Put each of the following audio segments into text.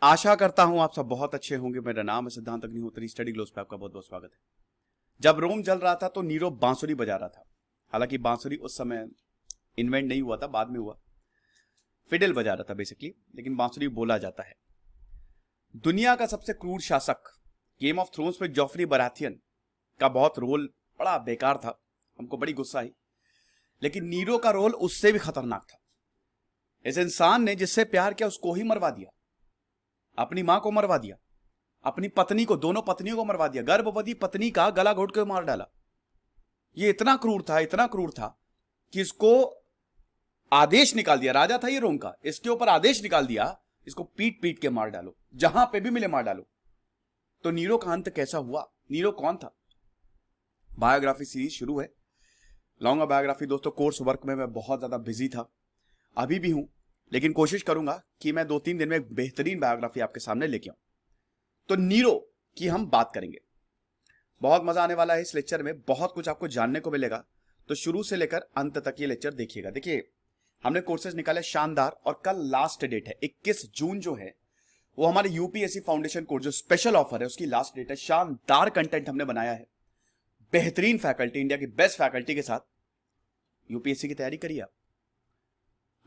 आशा करता हूं आप सब बहुत अच्छे होंगे। मेरा नाम है सिद्धांत अग्निहोत्री। स्टडी ग्लोस पे आपका बहुत बहुत स्वागत है। जब रोम जल रहा था तो नीरो बांसुरी बजा रहा था। हालांकि बांसुरी उस समय इन्वेंट नहीं हुआ था, बाद में हुआ। फिडल बजा रहा था बेसिकली, लेकिन बांसुरी बोला जाता है। दुनिया का सबसे क्रूर शासक गेम ऑफ थ्रोन्स में जॉफरी बराथियन का बहुत रोल बड़ा बेकार था, हमको बड़ी गुस्सा आई। लेकिन नीरो का रोल उससे भी खतरनाक था। इस इंसान ने जिससे प्यार किया उसको ही मरवा दिया, अपनी मां को मरवा दिया, अपनी पत्नी को, दोनों पत्नियों को मरवा दिया, गर्भवती पत्नी का गला घोट के मार डाला। ये इतना क्रूर था, इतना क्रूर था कि इसको आदेश निकाल दिया, राजा था ये रोम का, इसके ऊपर आदेश निकाल दिया, इसको पीट पीट के मार डालो, जहां पे भी मिले मार डालो। तो नीरो का अंत कैसा हुआ? नीरो कौन था? बायोग्राफी सीरीज शुरू है, लॉन्ग बायोग्राफी। दोस्तों, कोर्स वर्क में मैं बहुत ज्यादा बिजी था, अभी भी हूं, लेकिन कोशिश करूंगा कि मैं 2-3 दिन में बेहतरीन बायोग्राफी आपके सामने लेके आऊं। तो नीरो की हम बात करेंगे। बहुत मजा आने वाला है इस लेक्चर में, बहुत कुछ आपको जानने को मिलेगा। तो शुरू से लेकर अंत तक ये लेक्चर देखिएगा। देखिए, हमने कोर्सेज निकाले शानदार, और कल लास्ट डेट है 21 जून जो है वो हमारे यूपीएससी फाउंडेशन कोर्स जो स्पेशल ऑफर है उसकी लास्ट डेट है। शानदार कंटेंट हमने बनाया है, बेहतरीन फैकल्टी, इंडिया की बेस्ट फैकल्टी के साथ यूपीएससी की तैयारी करिए आप।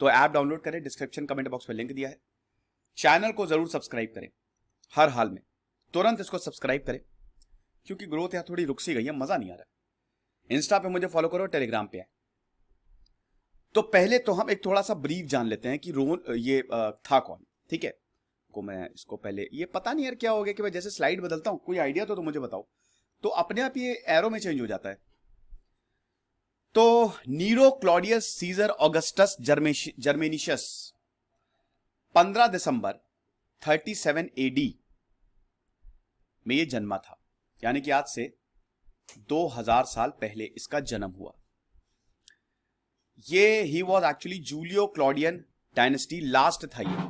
तो ऐप डाउनलोड करें, डिस्क्रिप्शन कमेंट बॉक्स में लिंक दिया है। चैनल को जरूर सब्सक्राइब करें, हर हाल में तुरंत इसको सब्सक्राइब करें, क्योंकि ग्रोथ यहां थोड़ी रुक सी गई है, मजा नहीं आ रहा। इंस्टा पे मुझे फॉलो करो, टेलीग्राम पे है। तो पहले तो हम एक थोड़ा सा ब्रीफ जान लेते हैं कि रोल ये था कौन। ठीक है, को मैं इसको पहले, ये पता नहीं यार क्या हो गया कि मैं जैसे स्लाइड बदलता हूं, कोई आइडिया तो मुझे बताओ। तो अपने आप ये एरो में चेंज हो जाता है। तो नीरो क्लॉडियस सीजर ऑगस्टस जर्मेनिशस 15 दिसंबर 37 एडी में ये जन्मा था, यानी कि आज से 2000 साल पहले इसका जन्म हुआ। ये he was actually Julio Claudian dynasty last था ये।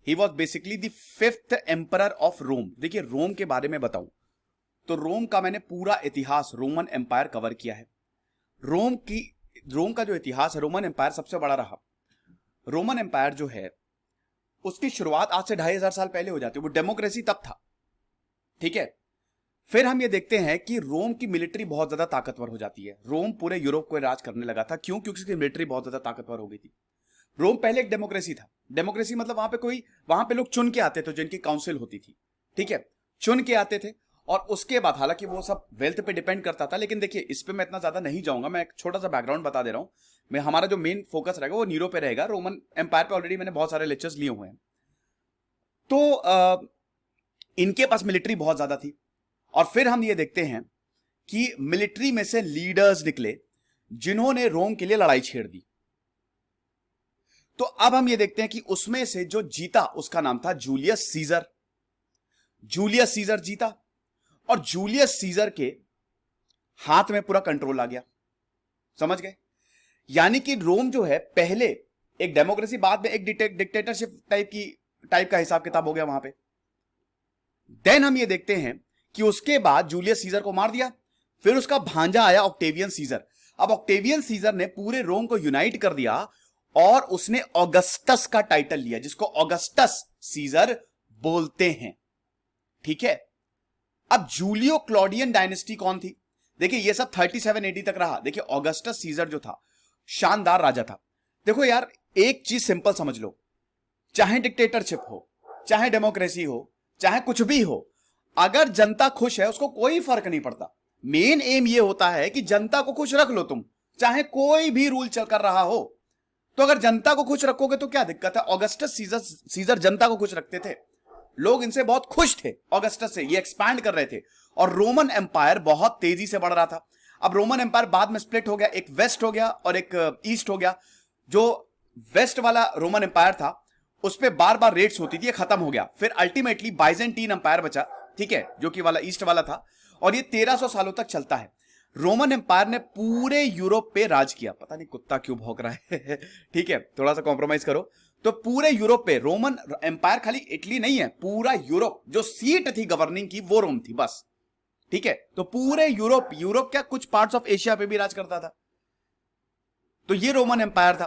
He was basically the 5th emperor of Rome. देखिए, रोम के बारे में बताऊं तो रोम का मैंने पूरा इतिहास, रोमन एम्पायर कवर किया है। रोम का जो इतिहास है, रोमन एम्पायर सबसे बड़ा रहा। रोमन एम्पायर जो है उसकी शुरुआत आज से 2500 साल पहले हो जाती है। वो डेमोक्रेसी तब था। ठीक है, फिर हम ये देखते हैं कि रोम की मिलिट्री बहुत ज्यादा ताकतवर हो जाती है। रोम पूरे यूरोप को राज करने लगा था। क्यों? क्योंकि उसकी मिलिट्री बहुत ज्यादा ताकतवर हो गई थी। रोम पहले एक डेमोक्रेसी था। डेमोक्रेसी मतलब वहां पे लोग चुन के आते थे, जिनकी काउंसिल होती थी। ठीक है, चुन के आते थे, और उसके बाद हालांकि वो सब वेल्थ पे डिपेंड करता था। लेकिन देखिए, इस पे मैं इतना ज्यादा नहीं जाऊंगा, मैं एक छोटा सा बैकग्राउंड बता दे रहा हूं। मैं, हमारा जो मेन फोकस रहेगा वो नीरो पे रहेगा। रोमन एम्पायर पे ऑलरेडी मैंने बहुत सारे लेक्चर्स लिए हुए हैं। तो इनके पास मिलिट्री बहुत ज्यादा थी, और फिर हम ये देखते हैं कि मिलिट्री में से लीडर्स निकले जिन्होंने रोम के लिए लड़ाई छेड़ दी। तो अब हम ये देखते हैं कि उसमें से जो जीता उसका नाम था जूलियस सीजर। जूलियस सीजर जीता, और जूलियस सीजर के हाथ में पूरा कंट्रोल आ गया। समझ गए? यानी कि रोम जो है पहले एक डेमोक्रेसी, बाद में एक डिक्टेटरशिप टाइप का हिसाब किताब हो गया वहां पे। देन हम ये देखते हैं कि उसके बाद जूलियस सीजर को मार दिया। फिर उसका भांजा आया ऑक्टेवियन सीजर। अब ऑक्टेवियन सीजर ने पूरे रोम को यूनाइट कर दिया, और उसने ऑगस्टस का टाइटल लिया, जिसको ऑगस्टस सीजर बोलते हैं। ठीक है, अब जूलियो क्लॉडियन डायनेस्टी कौन थी? देखिए, ये सब 37 AD तक रहा। देखिए, ऑगस्टस सीजर जो था शानदार राजा था। देखो यार, एक चीज सिंपल समझ लो, चाहे डिक्टेटरशिप हो, चाहे डेमोक्रेसी हो, चाहे कुछ भी हो, अगर जनता खुश है उसको कोई फर्क नहीं पड़ता। मेन एम ये होता है कि जनता को खुश रख लो तुम, चाहे कोई भी रूल चल कर रहा हो। तो अगर जनता को खुश रखोगे तो क्या दिक्कत है? ऑगस्टस सीजर जनता को खुश रखते थे, लोग इनसे बहुत खुश थे। ऑगस्टस से ये एक्सपैंड कर रहे थे, और रोमन एम्पायर बहुत तेजी से बढ़ रहा था। अब रोमन एम्पायर बाद में स्प्लिट हो गया, एक वेस्ट हो गया और एक ईस्ट हो गया। जो वेस्ट वाला रोमन एम्पायर था उस पर बार बार रेड्स होती थी, ये खत्म हो गया। फिर अल्टीमेटली बाइजेंटीन एम्पायर बचा, ठीक है, जो कि वाला ईस्ट वाला था, और ये 1300 सालों तक चलता है। रोमन एम्पायर ने पूरे यूरोप पे राज किया। पता नहीं कुत्ता क्यों भौंक रहा है ठीक है, थोड़ा सा कॉम्प्रोमाइज करो। तो पूरे यूरोप पे रोमन एम्पायर, खाली इटली नहीं है, पूरा यूरोप, जो सीट थी गवर्निंग की वो रोम थी बस। ठीक है, तो पूरे यूरोप क्या, कुछ पार्ट्स ऑफ एशिया पे भी राज करता था। तो ये रोमन एम्पायर था।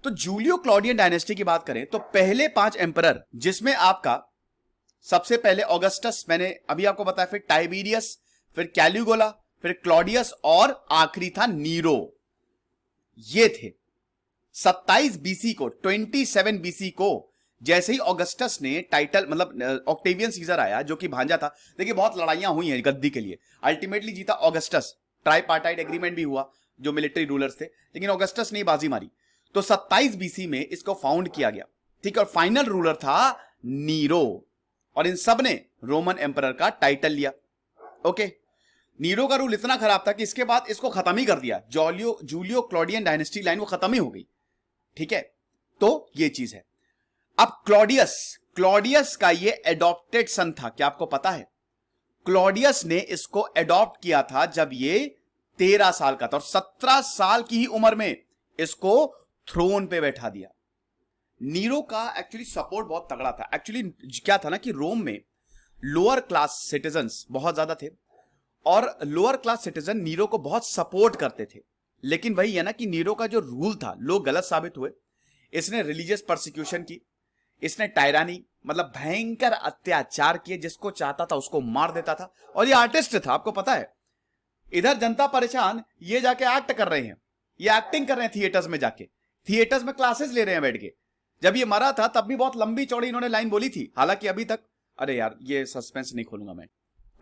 तो जूलियो क्लॉडियन डायनेस्टी की बात करें तो पहले 5 एम्परर, जिसमें आपका सबसे पहले ऑगस्टस मैंने अभी आपको बताया, फिर टाइबेरियस, फिर कैलिगुला, फिर क्लॉडियस और आखिरी था नीरो। ये थे 27 बीसी को, 27 बीसी को जैसे ही ऑगस्टस ने टाइटल, मतलब ऑक्टेवियन सीजर आया जो कि भांजा था। देखिए बहुत लड़ाइयां हुई हैं गद्दी के लिए, अल्टीमेटली जीता ऑगस्टस, ट्राइपार्टाइट एग्रीमेंट भी हुआ, जो मिलिट्री रूलर्स थे, लेकिन ऑगस्टस ने बाजी मारी। तो 27 बीसी में इसको फाउंड किया गया, ठीक है। और फाइनल रूलर था नीरो, और इन सब ने रोमन एम्परर का टाइटल लिया। ओके, नीरो का रूल इतना खराब था कि इसके बाद इसको खत्म ही कर दिया, जूलियो क्लॉडियन डायनेस्टी लाइन वो खत्म ही हो गई, ठीक है। तो ये चीज है। अब क्लॉडियस का ये एडॉप्टेड सन था, क्या आपको पता है? क्लॉडियस ने इसको एडॉप्ट किया था जब ये 13 साल का था, और 17 साल की ही उम्र में इसको थ्रोन पे बैठा दिया। नीरो का एक्चुअली सपोर्ट बहुत तगड़ा था। एक्चुअली क्या था ना कि रोम में लोअर क्लास सिटीजन्स बहुत ज्यादा थे, और लोअर क्लास सिटीजन नीरो को बहुत सपोर्ट करते थे। लेकिन वही है ना कि नीरो का जो रूल था, लोग गलत साबित हुए। इसने रिलीजियस परसिक्यूशन की, इसने टायरानी मतलब भयंकर अत्याचार किए, जिसको चाहता था उसको मार देता था। और ये आर्टिस्ट था, आपको पता है। इधर जनता परेशान, ये जाके एक्ट कर रहे हैं, ये एक्टिंग कर रहे हैं थिएटर्स में जाके, थिएटर्स में क्लासेस ले रहे हैं बैठ के। जब ये मरा था तब भी बहुत लंबी चौड़ी इन्होंने लाइन बोली थी, हालांकि अभी तक, अरे यार ये सस्पेंस नहीं खोलूंगा मैं,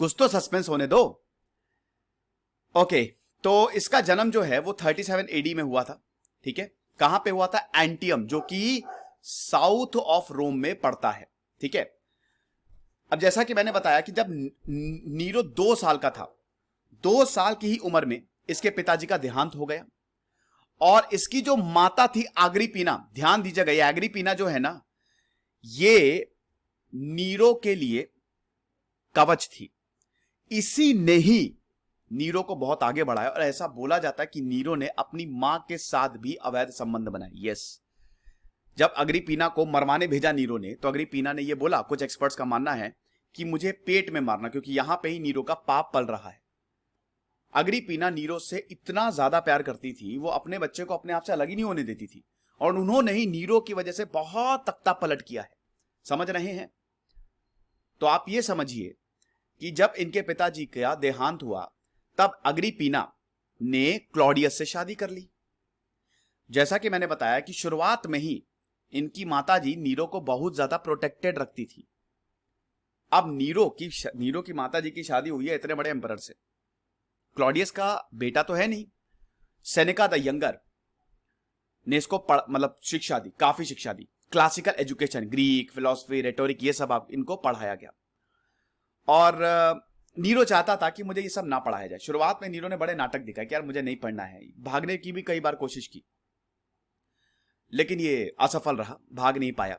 कुछ तो सस्पेंस होने दो। ओके, तो इसका जन्म जो है वो 37 एडी में हुआ था, ठीक है। कहां पे हुआ था? एंटियम, जो कि साउथ ऑफ रोम में पड़ता है, ठीक है। अब जैसा कि मैंने बताया कि जब नीरो 2 साल का था, 2 साल की ही उम्र में इसके पिताजी का देहांत हो गया। और इसकी जो माता थी एग्रिपीना, ध्यान दीजिएगा, ये एग्रिपीना जो है ना, ये नीरो के लिए कवच थी। इसी ने ही नीरो को बहुत आगे बढ़ाया, और ऐसा बोला जाता है कि नीरो ने अपनी मां के साथ भी अवैध संबंध बनाए। यस, जब अग्रिपीना को मरवाने भेजा नीरो ने, तो अग्रिपीना ने यह बोला, कुछ एक्सपर्ट्स का मानना है कि मुझे पेट में मारना, क्योंकि यहां पे ही नीरो का पाप पल रहा है। अग्रिपीना नीरो से इतना ज्यादा प्यार करती थी, वो अपने बच्चे को अपने आप से अलग ही नहीं होने देती थी, और उन्होंने ही नीरो की वजह से बहुत तख्ता पलट किया है। समझ रहे हैं? तो आप ये समझिए कि जब इनके पिताजी का देहांत हुआ, तब अग्रिपीना ने क्लॉडियस से शादी कर ली। जैसा कि मैंने बताया कि शुरुआत में ही इनकी माताजी नीरो को बहुत ज्यादा प्रोटेक्टेड रखती थी। अब नीरो की माताजी की शादी हुई है इतने बड़े एम्परर से। क्लॉडियस का बेटा तो है नहीं, सेनेका द यंगर ने इसको मतलब शिक्षा दी, काफी शिक्षा दी, classical education, Greek, philosophy, rhetoric, ये सब इनको पढ़ाया गया। और नीरो चाहता था कि मुझे ये सब ना पढ़ाया जाए। शुरुआत में नीरो ने बड़े नाटक दिखाए कि यार मुझे नहीं पढ़ना है, भागने की भी कई बार कोशिश की, लेकिन ये असफल रहा, भाग नहीं पाया।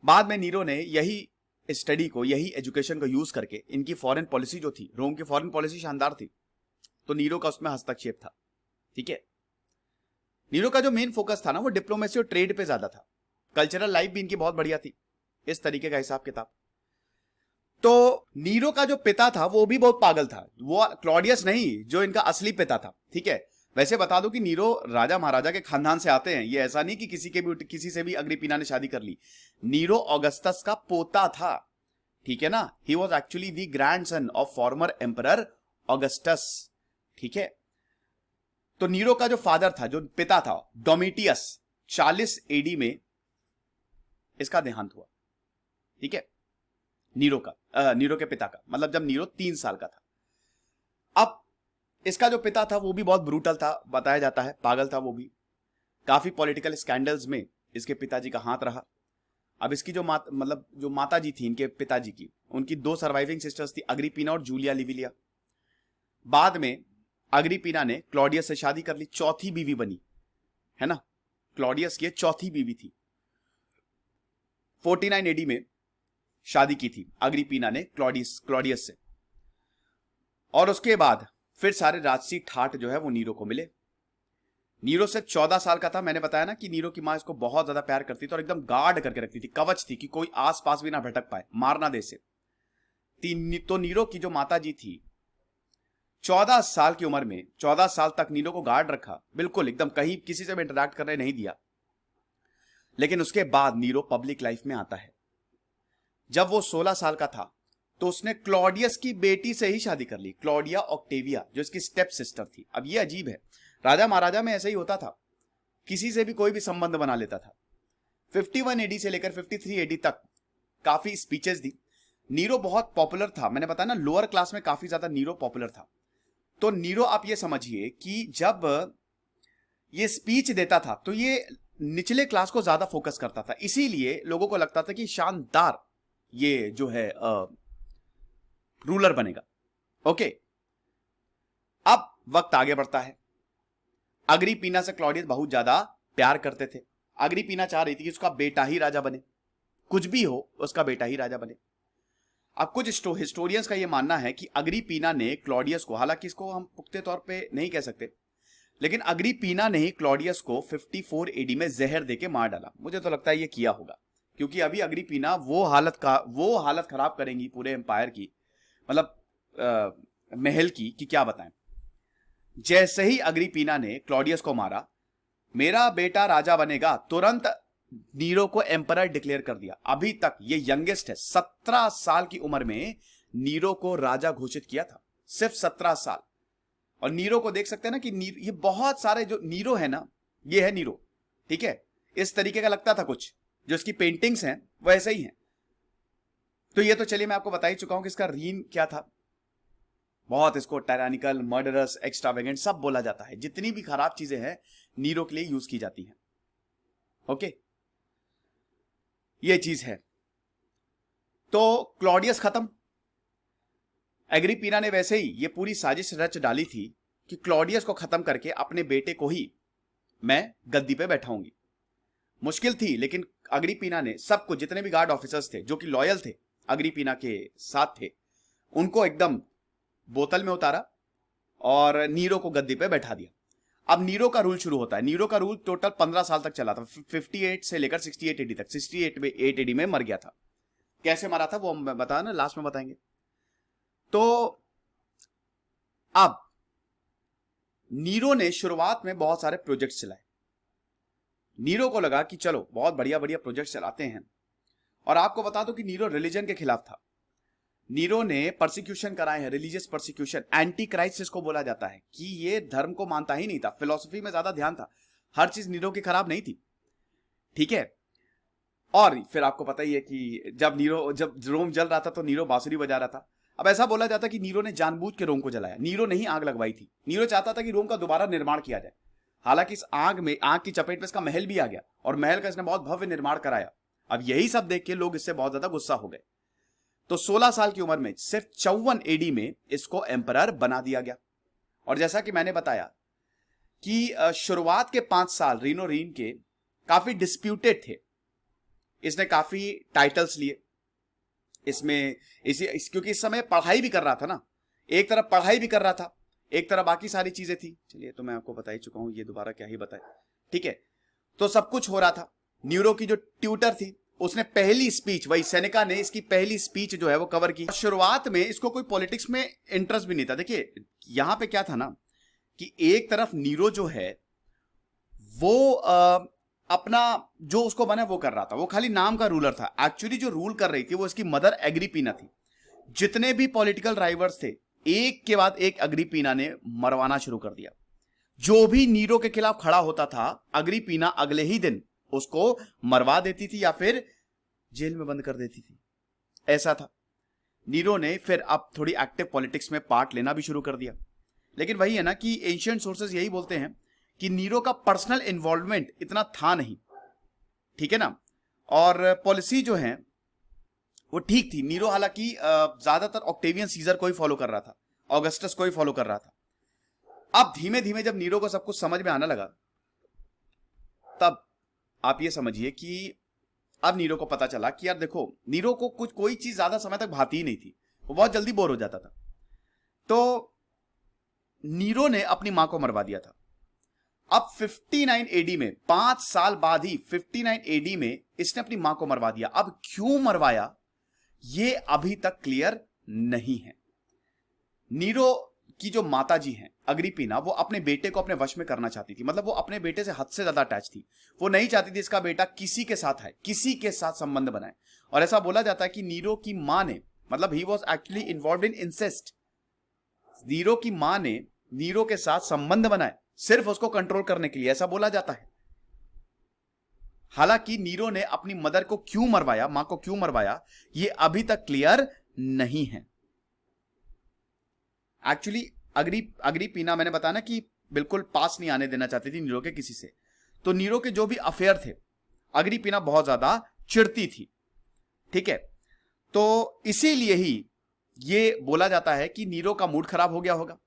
बाद में नीरो ने यही स्टडी को, यही एजुकेशन को यूज करके, इनकी फॉरेन पॉलिसी जो थी, रोम की फॉरेन पॉलिसी शानदार थी, तो नीरो का उसमें हस्तक्षेप था, ठीक है। नीरो का जो मेन फोकस था ना, वो डिप्लोमेसी और ट्रेड पे ज्यादा था। कल्चरल लाइफ भी इनकी बहुत बढ़िया थी, इस तरीके का हिसाब किताब। तो नीरो का जो पिता था वो भी बहुत पागल था, वो क्लॉडियस नहीं, जो इनका असली पिता था, ठीक है। वैसे बता दो कि नीरो राजा महाराजा के खानदान से आते हैं, ये ऐसा नहीं कि किसी से भी अग्रिपीना ने शादी कर ली। नीरो ऑगस्टस का पोता था, ठीक है ना। ही was actually the grandson of former emperor Augustus, ठीक है। तो नीरो का जो फादर था, जो पिता था, डोमिटियस, 40 एडी में इसका देहांत हुआ, ठीक है। नीरो के पिता का, मतलब जब नीरो 3 साल का था। अब इसका जो पिता था वो भी बहुत ब्रूटल था, बताया जाता है, पागल था वो भी। काफी पॉलिटिकल स्कैंडल्स में इसके पिताजी का हाथ रहा। अब इसकी जो माता जी थी इनके पिताजी की, उनकी 2 सर्वाइविंग सिस्टर्स थी, अग्रिपीना और जूलिया लिविलिया। बाद में अग्रिपीना ने क्लॉडियस से शादी कर ली, चौथी बीवी बनी, है ना। क्लॉडियस की चौथी बीवी थी। 49 एडी में शादी की थी अग्रिपीना ने क्लॉडियस से। और उसके बाद फिर सारे राजसी ठाट जो है वो नीरो को मिले। नीरो से 14 साल का था, मैंने बताया ना कि नीरो की मां इसको बहुत ज्यादा प्यार करती थी और एकदम गार्ड करके रखती थी, कवच थी कि कोई आसपास भी ना भटक पाए, मार ना दे से। तो नीरो की जो माता जी थी, 14 साल की उम्र में 14 साल तक नीरो को गार्ड रखा, बिल्कुल एकदम, कहीं किसी से भी इंटरैक्ट करने नहीं दिया। लेकिन उसके बाद नीरो पब्लिक लाइफ में आता है। जब वो 16 साल का था तो उसने क्लॉडियस की बेटी से ही शादी कर ली, क्लॉडिया ऑक्टेविया, जो इसकी स्टेप सिस्टर थी। अब ये अजीब है, राजा महाराजा में ऐसा ही होता था, किसी से भी कोई भी संबंध बना लेता था। 51 एडी से लेकर 53 एडी तक काफी स्पीचेस दी। नीरो बहुत पॉपुलर था, मैंने बताया ना लोअर क्लास में काफी ज्यादा नीरो पॉपुलर था। तो नीरो आप ये समझिए कि जब ये स्पीच देता था तो ये निचले क्लास को ज्यादा फोकस करता था, इसीलिए लोगों को लगता था कि शानदार ये जो है रूलर बनेगा। ओके, अब वक्त आगे बढ़ता है। अग्रिपीना से क्लॉडियस बहुत ज्यादा प्यार करते थे। अग्रिपीना चाह रही थी कि उसका बेटा ही राजा बने, कुछ भी हो उसका बेटा ही राजा बने। अब कुछ हिस्टोरियंस का यह मानना है कि अग्रिपीना ने क्लॉडियस को, हालांकि इसको हम पुख्ते तौर पे नहीं कह सकते, लेकिन अग्रिपीना ने ही क्लॉडियस को 54 एडी में जहर देके मार डाला। मुझे तो लगता है ये किया होगा, क्योंकि अभी अग्रिपीना वो हालत खराब करेंगी पूरे एम्पायर की, मतलब महल की, कि क्या बताएं। जैसे ही अग्रिपीना ने क्लॉडियस को मारा, मेरा बेटा राजा बनेगा, तुरंत नीरो को एम्परर डिक्लेयर कर दिया। अभी तक ये यंगेस्ट है, 17 साल की उम्र में नीरो को राजा घोषित किया था, सिर्फ 17 साल। और नीरो को देख सकते हैं ना कि ये बहुत सारे जो नीरो है ना, ये है नीरो, ठीक है, इस तरीके का लगता था कुछ, जो इसकी पेंटिंग्स हैं वो ऐसे ही हैं। तो ये तो चलिए मैं आपको बता ही चुका हूं कि इसका रीन क्या था। बहुत इसको टायरानिकल, मर्डरस, एक्स्ट्रावेगेंट सब बोला जाता है। जितनी भी खराब चीजें हैं नीरो के लिए यूज की जाती हैं। ओके, ये चीज है। तो क्लॉडियस खत्म। एग्रिपीना ने वैसे ही ये पूरी साजिश रच डाली थी कि क्लॉडियस को खत्म करके अपने बेटे को ही मैं गद्दी पे बैठाऊंगी। मुश्किल थी, लेकिन अग्रिपीना ने सबको, जितने भी गार्ड ऑफिसर्स थे जो कि लॉयल थे अग्रिपीना के साथ थे, उनको एकदम बोतल में उतारा और नीरो को गद्दी पे बैठा दिया। अब नीरो का रूल शुरू होता है। नीरो का रूल टोटल 15 साल तक चला था, 58 से लेकर 68 एडी तक। 68 एडी में मर गया था। कैसे मरा था वो हम बताया ना, लास्ट में बताएंगे। तो अब नीरो ने शुरुआत में बहुत सारे प्रोजेक्ट्स चलाए। नीरो को लगा कि चलो बहुत बढ़िया बढ़िया प्रोजेक्ट चलाते हैं। और आपको बता दो कि नीरो रिलीजन के खिलाफ था। नीरो ने परसिक्यूशन कराए हैं, रिलीजियस परसिक्यूशन, एंटी क्राइस्ट इसको बोला जाता है, कि ये धर्म को मानता ही नहीं था, फिलॉसफी में ज्यादा ध्यान था। हर चीज नीरो की खराब नहीं थी, ठीक है। और फिर आपको पता ही है कि जब रोम जल रहा था तो नीरो बांसुरी बजा रहा था। अब ऐसा बोला जाता कि नीरो ने जानबूझ के रोम को जलाया। नीरो ने ही आग लगवाई थी। नीरो चाहता था कि रोम का दोबारा निर्माण किया जाए। हालांकि इस आग की चपेट में इसका महल भी आ गया, और महल का इसने बहुत भव्य निर्माण कराया। अब यही सब देख के लोग इससे बहुत ज्यादा गुस्सा हो गए। तो 16 साल की उम्र में सिर्फ 54 एडी में इसको एम्परर बना दिया गया। और जैसा कि मैंने बताया कि शुरुआत के 5 साल रीनो रीन के काफी डिस्प्यूटेड थे। इसने काफी टाइटल्स लिए इसमें, क्योंकि इस समय पढ़ाई भी कर रहा था ना, एक तरफ पढ़ाई भी कर रहा था, एक तरफ बाकी सारी चीजें थी। चलिए, तो मैं आपको बता ही चुका हूं, ये दोबारा क्या ही बताए, ठीक है। तो सब कुछ हो रहा था। नीरो की जो ट्यूटर थी उसने पहली स्पीच, वही सेनेका ने इसकी पहली स्पीच जो है वो कवर की। शुरुआत में इसको कोई पॉलिटिक्स में इंटरेस्ट भी नहीं था। देखिए यहां पे क्या था ना, कि एक तरफ नीरो जो है वो अपना जो उसको बना वो कर रहा था, वो खाली नाम का रूलर था। एक्चुअली जो रूल कर रही थी वो इसकी मदर एग्रिपीना थी। जितने भी पॉलिटिकल राइवल्स थे एक के बाद एक अग्रिपीना ने मरवाना शुरू कर दिया। जो भी नीरो के खिलाफ खड़ा होता था अग्रिपीना अगले ही दिन उसको मरवा देती थी या फिर जेल में बंद कर देती थी। ऐसा था। नीरो ने फिर अब थोड़ी एक्टिव पॉलिटिक्स में पार्ट लेना भी शुरू कर दिया। लेकिन वही है ना कि एंशिएंट सोर्सेज यही बोलते हैं कि नीरो का पर्सनल इन्वॉल्वमेंट इतना था नहीं, ठीक है ना। और पॉलिसी जो है वो ठीक थी। नीरो हालांकि ज्यादातर ऑक्टेवियन सीजर को ही फॉलो कर रहा था, ऑगस्टस को ही फॉलो कर रहा था। अब धीमे धीमे जब नीरो को सब कुछ समझ में आने लगा, तब आप ये समझिए कि अब नीरो को पता चला कि यार देखो, नीरो को कोई चीज ज्यादा समय तक भाती ही नहीं थी, वो बहुत जल्दी बोर हो जाता था। तो नीरो ने अपनी मां को मरवा दिया था। अब 59 एडी में, 5 साल बाद ही 59 एडी में इसने अपनी मां को मरवा दिया। अब क्यों मरवाया ये अभी तक क्लियर नहीं है। नीरो की जो माता जी हैं अग्रिपीना, वो अपने बेटे को अपने वश में करना चाहती थी। मतलब वो अपने बेटे से हद से ज्यादा अटैच थी। वो नहीं चाहती थी इसका बेटा किसी के साथ है, किसी के साथ संबंध बनाए। और ऐसा बोला जाता है कि नीरो की मां ने, मतलब he was actually involve in incest. Nero की मां ने नीरो के साथ संबंध बनाए सिर्फ उसको कंट्रोल करने के लिए, ऐसा बोला जाता है। हालांकि नीरो ने अपनी मदर को क्यों मरवाया, मां को क्यों मरवाया, यह अभी तक क्लियर नहीं है। एक्चुअली अग्रिपीना, मैंने बताया ना कि बिल्कुल पास नहीं आने देना चाहती थी नीरो के किसी से। तो नीरो के जो भी अफेयर थे, अग्रिपीना बहुत ज्यादा चिढ़ती थी। ठीक है, तो इसीलिए ही ये बोला जाता है कि नीरो का मूड खराब हो गया होगा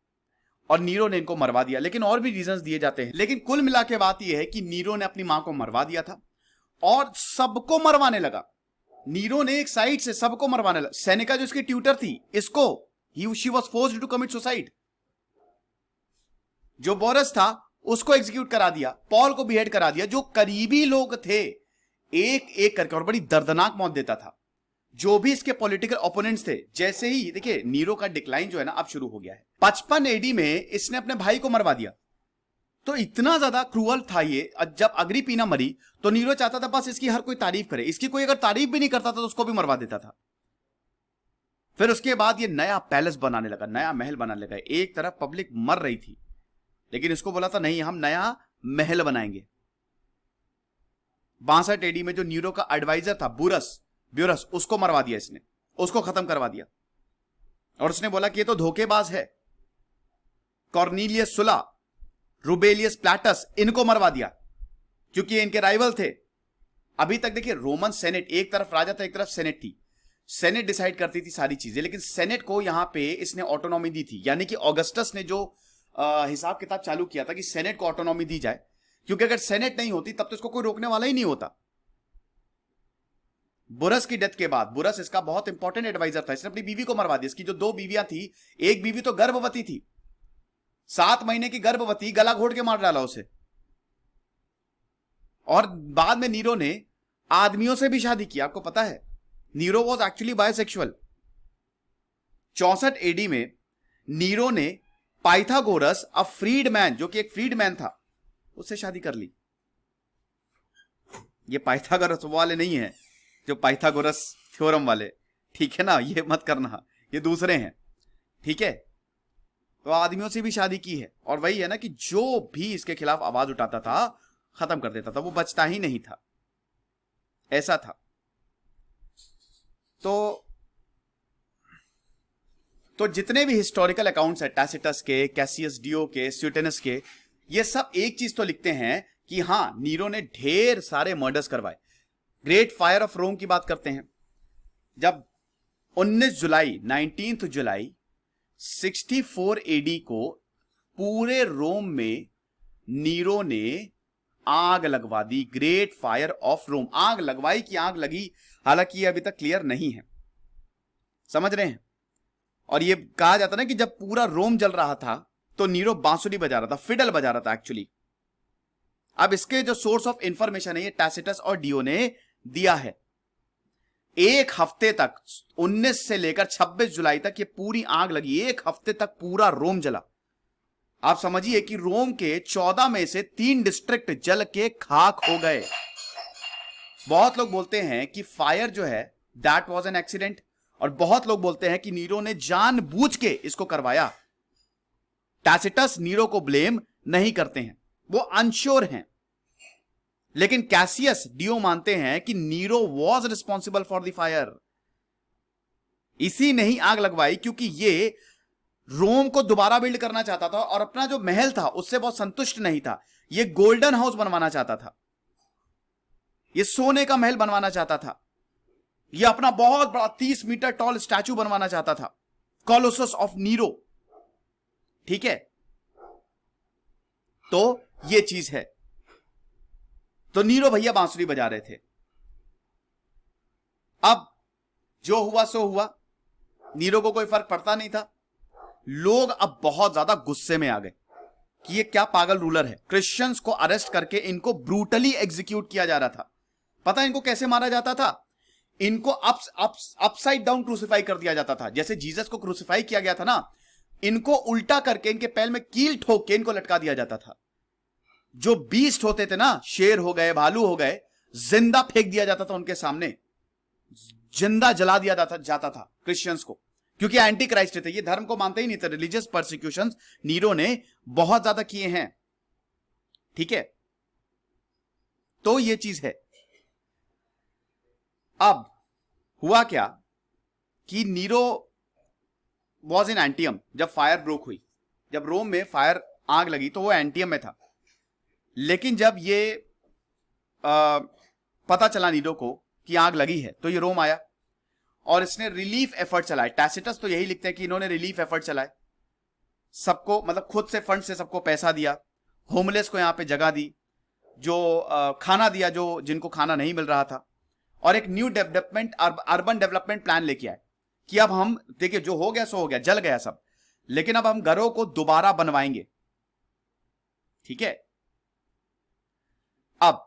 और नीरो ने इनको मरवा दिया। लेकिन और भी रीजंस दिए जाते हैं, लेकिन कुल मिला के बात यह है कि नीरो ने अपनी मां को मरवा दिया था और सबको मरवाने लगा। नीरो ने एक साइड से सबको मरवाने लगा। सेनेका जो इसकी ट्यूटर थी, इसको she was forced to commit suicide. जो बोरस था उसको एग्जीक्यूट करा दिया, पॉल को बिहेड करा दिया। जो करीबी लोग थे एक एक करके, और बड़ी दर्दनाक मौत देता था। जो भी इसके पॉलिटिकल ओपोनेंट्स थे, जैसे ही देखिए नीरो का डिक्लाइन जो है ना अब शुरू हो गया है। 55 एडी में इसने अपने भाई को मरवा दिया। तो इतना ज्यादा क्रूअल था ये। जब अग्रिपीना मरी तो नीरो चाहता था बस इसकी हर कोई तारीफ करे, इसकी कोई अगर तारीफ भी नहीं करता था तो उसको भी मरवा देता था। फिर उसके बाद ये नया पैलेस बनाने लगा, नया महल बनाने लगा। एक तरफ पब्लिक मर रही थी, लेकिन इसको बोला था नहीं, हम नया महल बनाएंगे। 62 एडी में जो नीरो का एडवाइजर था ब्यूरस, उसको मरवा दिया इसने, उसको खत्म करवा दिया। और उसने बोला कि ये तो धोखेबाज है। कॉर्नेलियस सुला, रुबेलियस प्लाटस, इनको मरवा दिया क्योंकि ये इनके राइवल थे। अभी तक देखिए रोमन सेनेट, एक तरफ राजा था एक तरफ सेनेट थी। सेनेट डिसाइड करती थी सारी चीजें, लेकिन सेनेट को यहां पे इसने ऑटोनॉमी दी थी। यानी कि ऑगस्टस ने जो हिसाब किताब चालू किया था कि सेनेट को ऑटोनॉमी दी जाए, क्योंकि अगर सेनेट नहीं होती तब तो इसको कोई रोकने वाला ही नहीं होता। बुरस की डेथ के बाद, बुरस इसका बहुत इंपॉर्टेंट एडवाइजर था, इसने अपनी बीवी को मरवा दिया। इसकी जो 2 बीवियां थी, एक बीवी तो गर्भवती थी, 7 महीने की गर्भवती, गला घोट के मार डाला उसे। और बाद में नीरो ने आदमियों से भी शादी की, आपको पता है। Nero was actually bisexual. 64 AD में नीरो ने पाइथागोरस, अ फ्रीडमैन, जो कि एक फ्रीडमैन था, उससे शादी कर ली। ये पाइथागोरस वाले नहीं है जो पाइथागोरस थ्योरम वाले, ठीक है ना, ये मत करना, ये दूसरे हैं। ठीक है, तो आदमियों से भी शादी की है। और वही है ना कि जो भी इसके खिलाफ आवाज उठाता था खत्म कर देता था, वो बचता ही नहीं था, ऐसा था। तो जितने भी हिस्टोरिकल अकाउंट्स है, टैसिटस के, कैसियस डियो के, स्यूटेनस के, ये सब एक चीज तो लिखते हैं कि हां, नीरो ने ढेर सारे मर्डर्स करवाए। ग्रेट फायर ऑफ रोम की बात करते हैं, जब 19 जुलाई 64 एडी को पूरे रोम में नीरो ने आग लगवा दी। ग्रेट फायर ऑफ रोम, आग लगवाई कि आग लगी, हालांकि ये अभी तक क्लियर नहीं है, समझ रहे हैं। और ये कहा जाता ना कि जब पूरा रोम जल रहा था तो नीरो बांसुरी बजा रहा था, फिडल बजा रहा था एक्चुअली। अब इसके जो सोर्स ऑफ इंफॉर्मेशन है ये टैसिटस और डियो ने दिया है। एक हफ्ते तक, 19 से लेकर 26 जुलाई तक ये पूरी आग लगी, एक हफ्ते तक पूरा रोम जला। आप समझिए कि रोम के 14 में से 3 डिस्ट्रिक्ट जल के खाक हो गए। बहुत लोग बोलते हैं कि फायर जो है दैट वाज एन एक्सीडेंट, और बहुत लोग बोलते हैं कि नीरो ने जानबूझ के इसको करवाया। टैसिटस नीरो को ब्लेम नहीं करते हैं, वो अनश्योर हैं। लेकिन कैसियस डियो मानते हैं कि Nero was responsible for the fire. इसी ने ही आग लगवाई क्योंकि ये रोम को दोबारा बिल्ड करना चाहता था और अपना जो महल था उससे बहुत संतुष्ट नहीं था। ये गोल्डन हाउस बनवाना चाहता था, ये सोने का महल बनवाना चाहता था, ये अपना बहुत बड़ा 30 मीटर टॉल स्टैचू बनवाना चाहता था, कॉलोसस ऑफ नीरो। ठीक है, तो ये चीज है। तो नीरो भैया बांसुरी बजा रहे थे। अब जो हुआ सो हुआ, नीरो को कोई फर्क पड़ता नहीं था। लोग अब बहुत ज्यादा गुस्से में आ गए कि ये क्या पागल रूलर है। क्रिश्चियंस को अरेस्ट करके इनको ब्रूटली एग्जीक्यूट किया जा रहा था। पता है इनको कैसे मारा जाता था? इनको अपसाइड डाउन क्रूसिफाई कर दिया जाता था। जैसे जीसस को क्रूसिफाई किया गया था ना, इनको उल्टा करके इनके पैर में कील ठोक के इनको लटका दिया जाता था। जो बीस्ट होते थे ना, शेर हो गए, भालू हो गए, जिंदा फेंक दिया जाता था उनके सामने, जिंदा जला दिया जाता था क्रिश्चियंस को, क्योंकि एंटी क्राइस्ट थे, ये धर्म को मानते ही नहीं थे। रिलीजियस परसिक्यूशंस नीरो ने बहुत ज्यादा किए हैं, ठीक है। तो ये चीज है। अब हुआ क्या कि नीरो वॉज इन एंटियम जब फायर ब्रोक हुई, जब रोम में फायर आग लगी तो वो एंटियम में था। लेकिन जब ये पता चला नीरो को कि आग लगी है, तो ये रोम आया और इसने रिलीफ एफर्ट चलाए। टैसिटस तो यही लिखते हैं कि इन्होंने रिलीफ एफर्ट चलाए, सबको मतलब खुद से फंड से सबको पैसा दिया, होमलेस को यहां पे जगह दी, जो खाना दिया जो जिनको खाना नहीं मिल रहा था, और एक new development urban development plan लेके आए कि अब हम देखिए जो हो गया सो हो गया, जल गया सब, लेकिन अब हम घरों को दोबारा बनवाएंगे, ठीक है। अब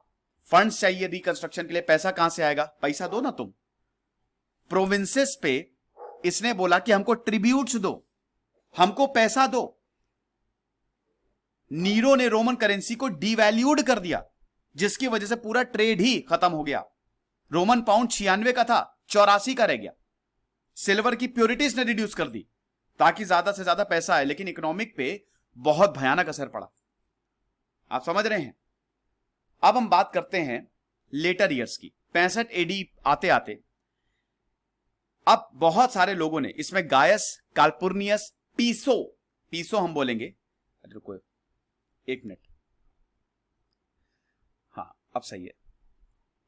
फंड्स चाहिए रिकंस्ट्रक्शन के लिए, पैसा कहां से आएगा? पैसा दो ना तुम। प्रोविंसेस पे इसने बोला कि हमको ट्रिब्यूट्स दो, हमको पैसा दो। नीरो ने रोमन करेंसी को डिवैल्यूड कर दिया, जिसकी वजह से पूरा ट्रेड ही खत्म हो गया। रोमन पाउंड 96 का था, 84 का रह गया। सिल्वर की प्योरिटीज ने रिड्यूस कर दी ताकि ज्यादा से ज्यादा पैसा आए, लेकिन इकोनॉमिक पे बहुत भयानक असर पड़ा। आप समझ रहे हैं। अब हम बात करते हैं लेटर ईयर्स की, 65 एडी आते आते अब बहुत सारे लोगों ने इसमें गायस, काल्पुर्नियस, पीसो हम बोलेंगे, रुको एक मिनट, हां अब सही है।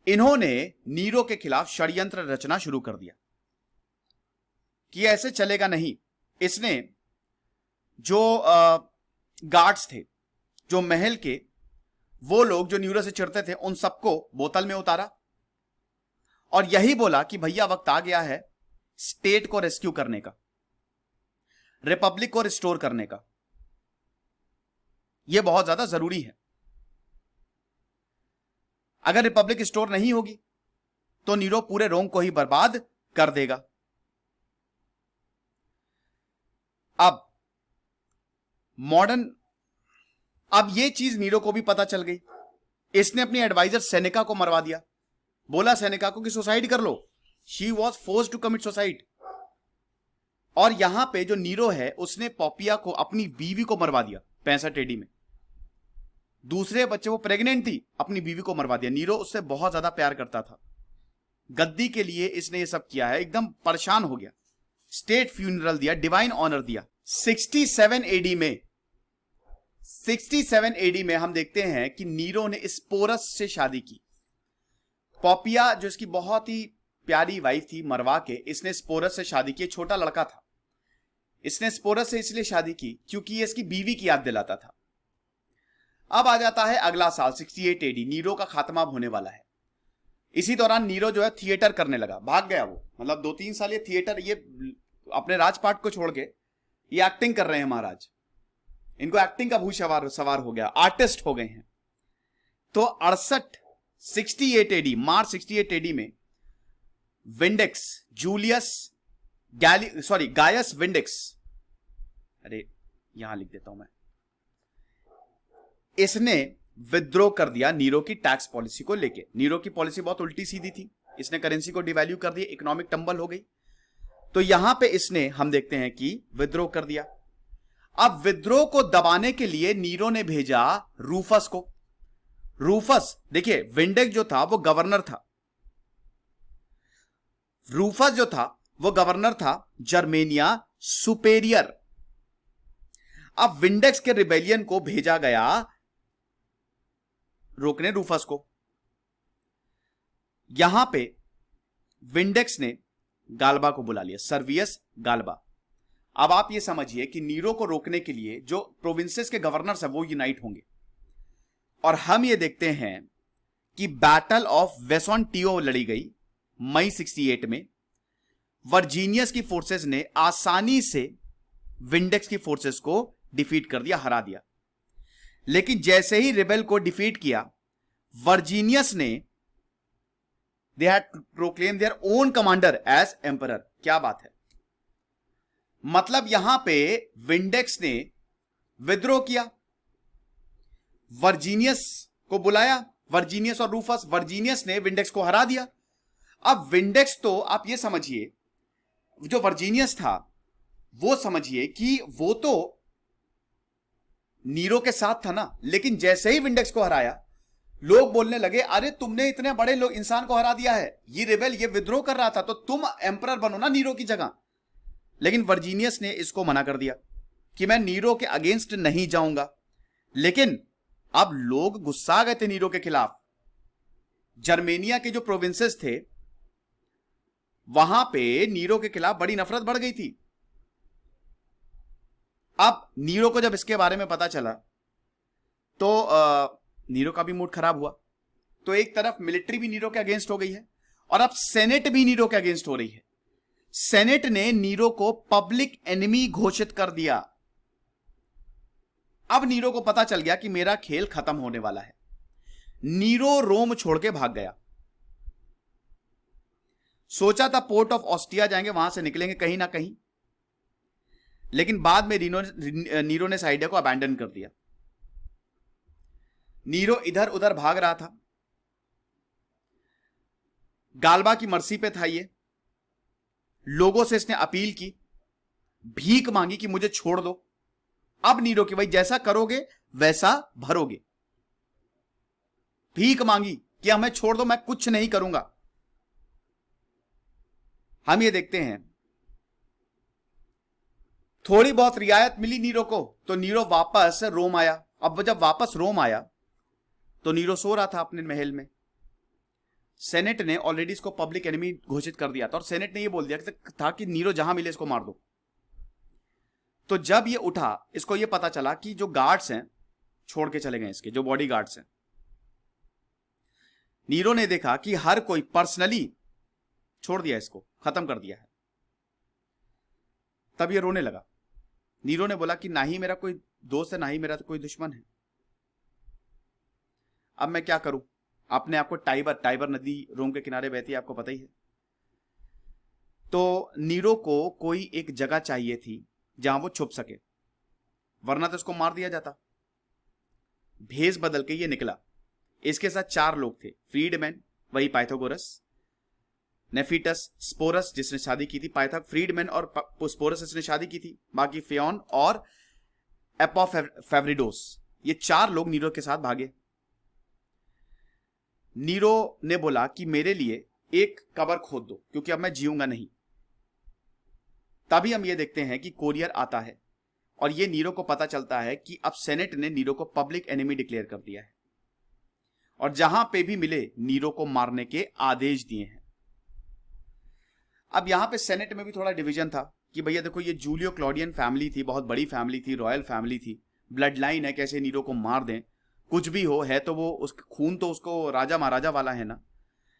इन्होंने नीरो के खिलाफ षड्यंत्र रचना शुरू कर दिया कि ऐसे चलेगा नहीं। इसने जो गार्ड्स थे, जो महल के वो लोग जो नीरो से चिढ़ते थे, उन सबको बोतल में उतारा और यही बोला कि भैया वक्त आ गया है स्टेट को रेस्क्यू करने का, रिपब्लिक को रिस्टोर करने का। यह बहुत ज्यादा जरूरी है। अगर रिपब्लिक रिस्टोर नहीं होगी तो नीरो पूरे रोम को ही बर्बाद कर देगा। अब ये चीज नीरो को भी पता चल गई। इसने अपनी एडवाइजर सेनेका को मरवा दिया, बोला सेनेका को कि सुसाइड कर लो। She was forced to commit suicide. और यहां पे जो नीरो है उसने पॉपिया को, अपनी बीवी को मरवा दिया 65 एडी में। दूसरे बच्चे, वो प्रेग्नेंट थी, अपनी बीवी को मरवा दिया। नीरो उससे बहुत ज्यादा प्यार करता था, गद्दी के लिए इसने ये सब किया है। एकदम परेशान हो गया, स्टेट फ्यूनरल दिया, डिवाइन ऑनर दिया। 67 एडी में हम देखते हैं कि नीरो ने स्पोरस से शादी की। पॉपिया जो इसकी बहुत ही प्यारी वाइफ थी, मरवा के इसने स्पोरस से शादी की। छोटा लड़का था, इसने स्पोरस से इसलिए शादी की क्योंकि ये इसकी बीवी की याद दिलाता था। अब आ जाता है अगला साल 68 एडी, नीरो का खात्मा होने वाला है। इसी दौरान नीरो जो है थिएटर करने लगा, भाग गया वो, मतलब 2-3 साल ये थिएटर, ये अपने राजपाट को छोड़ के ये एक्टिंग कर रहे हैं महाराज। इनको एक्टिंग का भूत सवार हो गया, आर्टिस्ट हो गए हैं। तो 68 एडी, मार्च 68 एडी में विंडेक्स गायस विंडेक्स, अरे यहां लिख देता हूं मैं, इसने विद्रोह कर दिया नीरो की टैक्स पॉलिसी को लेके। नीरो की पॉलिसी बहुत उल्टी सीधी थी, इसने करेंसी को डिवैल्यू कर दिया, इकोनॉमिक टंबल हो गई। तो यहां पे इसने, हम देखते हैं कि विद्रोह कर दिया। अब विद्रोह को दबाने के लिए नीरो ने भेजा रूफस को। रूफस, देखिए विंडेक्स जो था वो गवर्नर था, रूफस जो था वो गवर्नर था जर्मेनिया सुपेरियर। अब विंडेक्स के रिबेलियन को भेजा गया रोकने रूफस को। यहां पे विंडेक्स ने गाल्बा को बुला लिया, सर्वियस गाल्बा। अब आप ये समझिए कि नीरो को रोकने के लिए जो प्रोविंसेस के गवर्नर्स हैं वो यूनाइट होंगे। और हम ये देखते हैं कि बैटल ऑफ वेसोंटियो लड़ी गई मई 68 में। वर्जीनियस की फोर्सेस ने आसानी से विंडेक्स की फोर्सेस को डिफीट कर दिया, हरा दिया। लेकिन जैसे ही रिबेल को डिफीट किया, वर्जीनियस ने they had proclaim their own commander as emperor. क्या बात है, मतलब यहां पे विंडेक्स ने विद्रोह किया, वर्जीनियस को बुलाया, वर्जीनियस और रूफस, वर्जीनियस ने विंडेक्स को हरा दिया। अब विंडेक्स तो आप ये समझिए, जो वर्जीनियस था वो समझिए कि वो तो नीरो के साथ था ना, लेकिन जैसे ही विंडेक्स को हराया लोग बोलने लगे अरे तुमने इतने बड़े लोग इंसान को हरा दिया है, ये रिबेल, ये विद्रोह कर रहा था, तो तुम एम्परर बनो ना नीरो की जगह। लेकिन वर्जीनियस ने इसको मना कर दिया कि मैं नीरो के अगेंस्ट नहीं जाऊंगा। लेकिन अब लोग गुस्सा आ गए थे नीरो के खिलाफ। जर्मेनिया के जो प्रोविंसेस थे वहां पे नीरो के खिलाफ बड़ी नफरत बढ़ गई थी। अब नीरो को जब इसके बारे में पता चला तो नीरो का भी मूड खराब हुआ। तो एक तरफ मिलिट्री भी नीरो के अगेंस्ट हो गई है और अब सेनेट भी नीरो के अगेंस्ट हो रही है। सेनेट ने नीरो को पब्लिक एनिमी घोषित कर दिया। अब नीरो को पता चल गया कि मेरा खेल खत्म होने वाला है। नीरो रोम छोड़ के भाग गया। सोचा था पोर्ट ऑफ ऑस्टिया जाएंगे, वहां से निकलेंगे कहीं ना कहीं, लेकिन बाद में नीरो ने इस आइडिया को अबैंडन कर दिया। नीरो इधर उधर भाग रहा था। गाल्बा की मर्सी पे था ये। लोगों से इसने अपील की, भीख मांगी कि मुझे छोड़ दो। अब नीरो की भाई जैसा करोगे वैसा भरोगे। भीख मांगी कि हमें छोड़ दो, मैं कुछ नहीं करूंगा। हम ये देखते हैं थोड़ी बहुत रियायत मिली नीरो को, तो नीरो वापस रोम आया। अब जब वापस रोम आया तो नीरो सो रहा था अपने महल में। सेनेट ने ऑलरेडी इसको पब्लिक एनिमी घोषित कर दिया था और सेनेट ने यह बोल दिया था कि नीरो जहां मिले इसको मार दो। तो जब ये उठा, इसको यह पता चला कि जो गार्ड्स हैं छोड़ के चले गए, इसके जो बॉडी गार्ड्स हैं। नीरो ने देखा कि हर कोई पर्सनली छोड़ दिया, इसको खत्म कर दिया है। तब ये रोने लगा। नीरो ने बोला कि ना ही मेरा कोई दोस्त है, ना ही मेरा कोई दुश्मन है। अब मैं क्या करूं? अपने आपको टाइबर नदी रोम के किनारे बहती है, आपको पता ही है। तो नीरो को कोई एक जगह चाहिए थी जहां वो छुप सके, वरना तो इसको मार दिया जाता। भेष बदल के ये निकला। इसके साथ 4 लोग थे, फ्रीडमैन वही पाइथागोरस, नेफिटस, स्पोरस जिसने शादी की थी, फ्रीडमैन और स्पोरस इसने शादी की थी, बाकी फेयोन और एपोफेवरिडोस, ये 4 लोग नीरो के साथ भागे। नीरो ने बोला कि मेरे लिए एक कब्र खोद दो क्योंकि अब मैं जीऊंगा नहीं। तभी हम ये देखते हैं कि कोरियर आता है और ये नीरो को पता चलता है कि अब सेनेट ने नीरो को पब्लिक एनिमी डिक्लेयर कर दिया है और जहां पे भी मिले नीरो को मारने के आदेश दिए हैं। अब यहां पे सेनेट में भी थोड़ा डिवीजन था कि भैया देखो ये जूलियो क्लॉडियन फैमिली थी, बहुत बड़ी फैमिली थी, रॉयल फैमिली थी, ब्लड लाइन है, कैसे नीरो को मार दें, कुछ भी हो, है तो वो उसका खून तो उसको राजा महाराजा वाला है ना।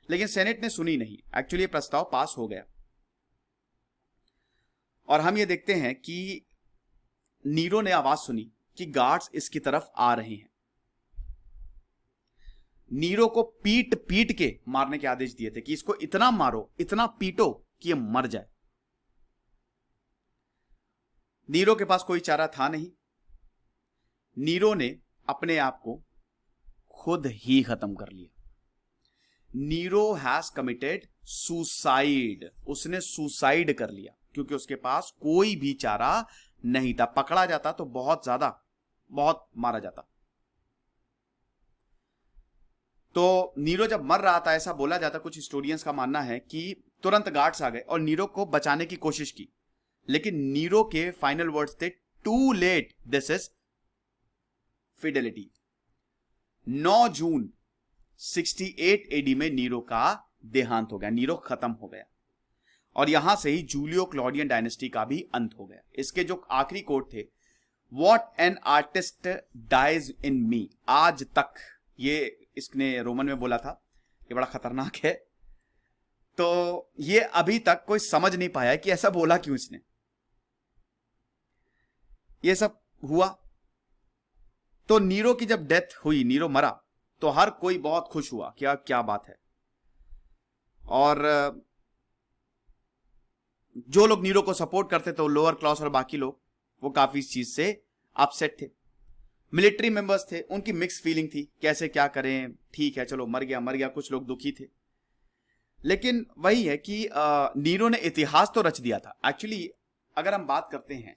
लेकिन सेनेट ने सुनी नहीं। एक्चुअली प्रस्ताव पास हो गया और हम ये देखते हैं कि नीरो ने आवाज सुनी कि गार्ड्स इसकी तरफ आ रहे हैं। नीरो को पीट पीट के मारने के आदेश दिए थे कि इसको इतना मारो, इतना पीटो कि ये मर जाए। नीरो के पास कोई चारा था नहीं। नीरो ने अपने आप को खुद ही खत्म कर लिया। Nero has committed suicide. उसने सुसाइड कर लिया क्योंकि उसके पास कोई भी चारा नहीं था। पकड़ा जाता तो बहुत मारा जाता। तो नीरो जब मर रहा था, ऐसा बोला जाता, कुछ हिस्टोरियंस का मानना है कि तुरंत गार्ड्स आ गए और नीरो को बचाने की कोशिश की, लेकिन नीरो के फाइनल वर्ड्स थे too late, this is fidelity. 9 June 68 AD में नीरो का देहांत हो गया, नीरो खत्म हो गया और यहां से ही जूलियो क्लॉडियन डायनेस्टी का भी अंत हो गया। इसके जो आखिरी कोट थे, what an artist dies in me, आज तक, ये इसने रोमन में बोला था, ये बड़ा खतरनाक है। तो ये अभी तक कोई समझ नहीं पाया कि ऐसा बोला क्यों इसने। ये सब हुआ। तो नीरो की जब डेथ हुई, नीरो मरा, तो हर कोई बहुत खुश हुआ, क्या क्या बात है। और जो लोग नीरो को सपोर्ट करते थे, लोअर क्लास और बाकी लोग, वो काफी इस चीज से अपसेट थे। मिलिट्री मेंबर्स थे, उनकी मिक्स फीलिंग थी, कैसे क्या करें, ठीक है चलो मर गया, कुछ लोग दुखी थे। लेकिन वही है कि नीरो ने इतिहास तो रच दिया था। एक्चुअली अगर हम बात करते हैं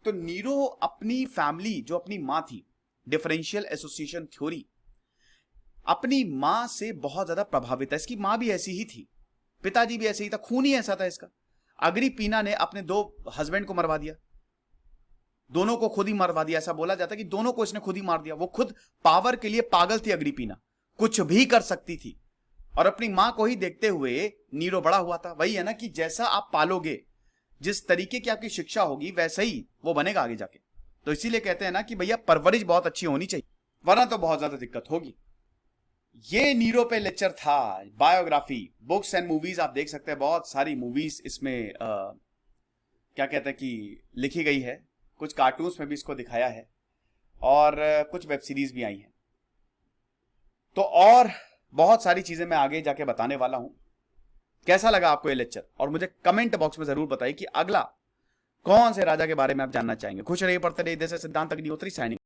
तो नीरो अपनी फैमिली, जो अपनी मां थी, डिफरेंशियल एसोसिएशन थ्योरी, अपनी मां से बहुत ज्यादा प्रभावित है। इसकी मां भी ऐसी ही थी, पिताजी भी ऐसे ही था, खून ही ऐसा था इसका। अग्रिपीना ने अपने 2 हस्बैंड को मरवा दिया, दोनों को खुद ही मरवा दिया। ऐसा बोला जाता है कि दोनों को इसने खुद ही मार दिया। वो खुद पावर के लिए पागल थी अग्रिपीना, कुछ भी कर सकती थी, और अपनी मां को ही देखते हुए नीरो बड़ा हुआ था। वही है ना कि जैसा आप पालोगे, जिस तरीके की आपकी शिक्षा होगी, वैसे ही वो बनेगा आगे जाके। तो इसीलिए कहते हैं ना कि भैया परवरिश बहुत अच्छी होनी चाहिए, वरना तो बहुत ज्यादा दिक्कत होगी। ये नीरो पे लेक्चर था। बायोग्राफी, बुक्स एंड मूवीज आप देख सकते हैं, बहुत सारी मूवीज इसमें क्या कहते हैं कि लिखी गई है, कुछ कार्टून्स में भी इसको दिखाया है, और कुछ वेब सीरीज भी आई हैं। तो और बहुत सारी चीजें मैं आगे जाके बताने वाला हूं। कैसा लगा आपको ये लेक्चर, और मुझे कमेंट बॉक्स में जरूर बताइए कि अगला कौन से राजा के बारे में आप जानना चाहेंगे। खुश रहिए, पढ़ते रहिए। जैसे सिद्धांत अग्निहोत्री साइनिंग।